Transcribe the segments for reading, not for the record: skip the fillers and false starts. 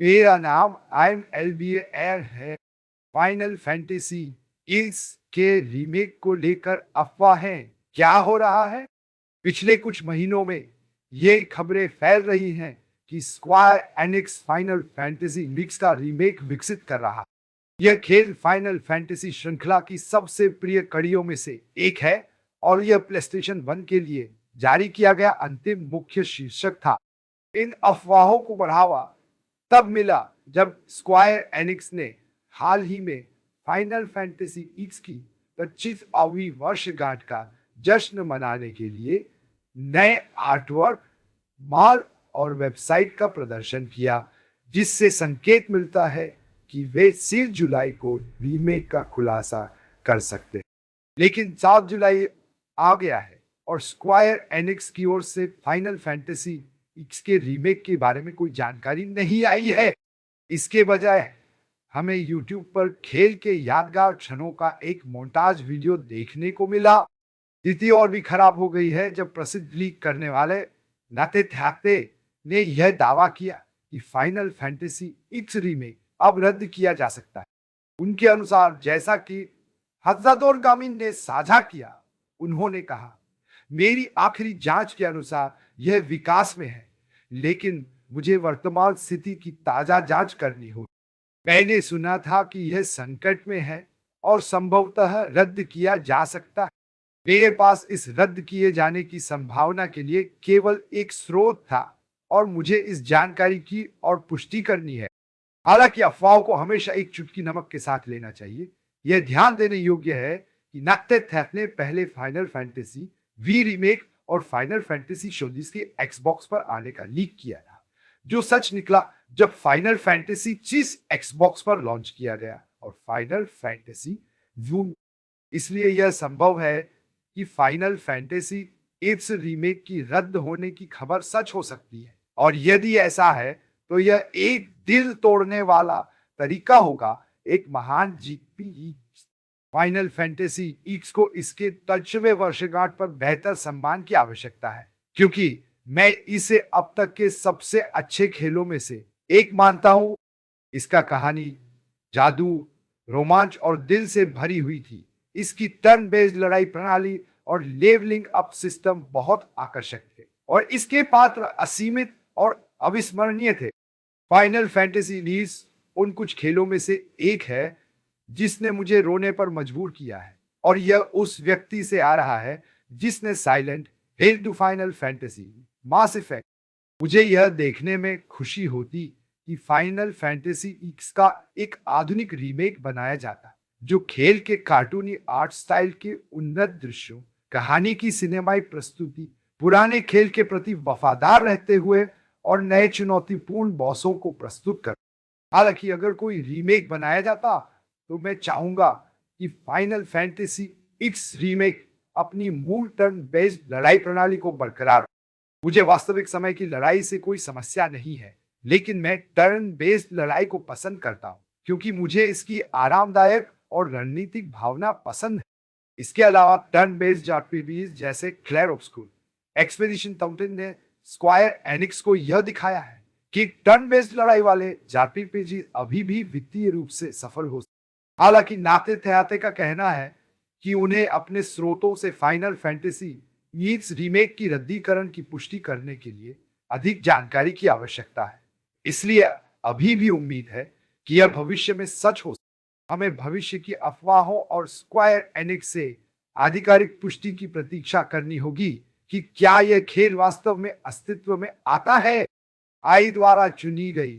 मेरा नाम IMLB air है। फाइनल फैंटेसी इस के रीमेक को लेकर अफवाहें क्या हो रहा है? पिछले कुछ महीनों में ये खबरें फैल रही हैं कि square Enix final fantasy mix का रीमेक विकसित कर रहा है। यह खेल फाइनल फैंटेसी श्रृंखला की सबसे प्रिय कड़ियों में से एक है और यह प्लेस्टेशन 1 के लिए जारी किया गया अंतिम मुख्य शीर्षक था। इन अफवाहों को बढ़ावा तब मिला जब स्क्वायर एनिक्स ने हाल ही में फाइनल फैंटेसी एक्स की 25वीं वर्षगांठ का जश्न मनाने के लिए नए आर्टवर्क, मॉल और वेबसाइट का प्रदर्शन किया, जिससे संकेत मिलता है कि वे 6 जुलाई को रीमेक का खुलासा कर सकते हैं। लेकिन 7 जुलाई आ गया है और स्क्वायर एनिक्स की ओर से फाइनल फैंटेसी इसके रीमेक के बारे में कोई जानकारी नहीं आई है। इसके बजाय हमें यूट्यूब पर खेल के यादगार क्षणों का एक मोन्टाज वीडियो देखने को मिला। स्थिति और भी खराब हो गई है जब प्रसिद्ध लीक करने वाले नाते थ्याते ने यह दावा किया कि फाइनल फैंटेसी एक्स रीमेक अब रद्द किया जा सकता है। उनके अनुसार, जैसा कि हज़रत गामिन ने साझा किया, उन्होंने कहा, मेरी आखिरी जांच के अनुसार यह विकास में है, लेकिन मुझे वर्तमान स्थिति की ताजा जांच करनी होगी। मैंने सुना था कि यह संकट में है और संभवतः रद्द किया जा सकता है। मेरे पास इस रद्द किए जाने की संभावना के लिए केवल एक स्रोत था और मुझे इस जानकारी की और पुष्टि करनी है। हालांकि अफवाहों को हमेशा एक चुटकी नमक के साथ लेना चाहिए। यह ध्यान देने योग्य है कि नाक्टेथेफ ने पहले फाइनल फैंटेसी वी रीमेक और फाइनल फैंटेसी 24 के एक्सबॉक्स पर आने का लीक किया था, जो सच निकला जब फाइनल फैंटेसी 6 एक्सबॉक्स पर लॉन्च किया गया और फाइनल फैंटेसी जून। इसलिए यह संभव है कि फाइनल फैंटेसी इट्स रीमेक की रद्द होने की खबर सच हो सकती है, और यदि ऐसा है तो यह एक दिल तोड़ने वाला तरीका होगा। एक महान जीपी फाइनल फैंटेसी एक्स को इसके 25वें वर्षगांठ पर बेहतर सम्मान की आवश्यकता है, क्योंकि मैं इसे अब तक के सबसे अच्छे खेलों में से एक मानता हूं। इसका कहानी, जादू, रोमांच और दिल से भरी हुई थी। इसकी टर्न बेस्ड लड़ाई प्रणाली और लेवलिंग अप सिस्टम बहुत आकर्षक थे और इसके पात्र असीमित और अविस्मरणीय थे। फाइनल फैंटेसी लीज उन कुछ खेलों में से एक है जिसने मुझे रोने पर मजबूर किया है, और यह उस व्यक्ति से आ रहा है जिसने Silent Hill to Final Fantasy Mass Effect. मुझे यह देखने में खुशी होती कि फाइनल फैंटेसी एक्स का एक आधुनिक रीमेक बनाया जाता, जो खेल के कार्टूनी आर्ट स्टाइल के उन्नत दृश्यों, कहानी की सिनेमाई प्रस्तुति, पुराने खेल के प्रति वफादार रहते हुए और नए चुनौतीपूर्ण बॉसों को प्रस्तुत कर। हालांकि अगर कोई रीमेक बनाया जाता तो मैं चाहूंगा कि फाइनल फैंटेसी एक्स रीमेक अपनी मूल टर्न बेस्ड लड़ाई प्रणाली को बरकरार। मुझे वास्तविक समय की लड़ाई से कोई समस्या नहीं है, लेकिन मैं टर्न बेस्ड लड़ाई को पसंद करता हूं क्योंकि मुझे इसकी आरामदायक और रणनीतिक भावना पसंद है। इसके अलावा टर्न बेस्ड आरपीजीज जैसे क्लेयर ऑब्सक्यूर, एक्सपीडिशन टाउनटेन ने स्क्वायर एनिक्स को यह दिखाया है कि टर्न बेस्ड लड़ाई वाले आरपीजी अभी भी वित्तीय रूप से सफल हो। हालांकि नाते थयाते का कहना है कि उन्हें अपने स्रोतों से फाइनल फैंटेसी ईट्स रीमेक की रद्दीकरण की पुष्टि करने के लिए अधिक जानकारी की आवश्यकता है। इसलिए अभी भी उम्मीद है कि यह भविष्य में सच हो। हमें भविष्य की अफवाहों और स्क्वायर एनिक्स से आधिकारिक पुष्टि की प्रतीक्षा करनी होगी कि क्या यह खेल वास्तव में अस्तित्व में आता है। आई द्वारा चुनी गई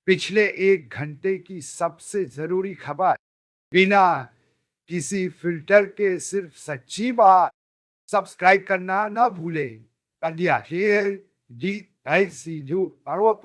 पिछले 1 घंटे की सबसे जरूरी खबर, बिना किसी फिल्टर के सिर्फ सच्ची बात। सब्सक्राइब करना ना भूलें। कंडिया शेयर जी ऐसी जो पर्वत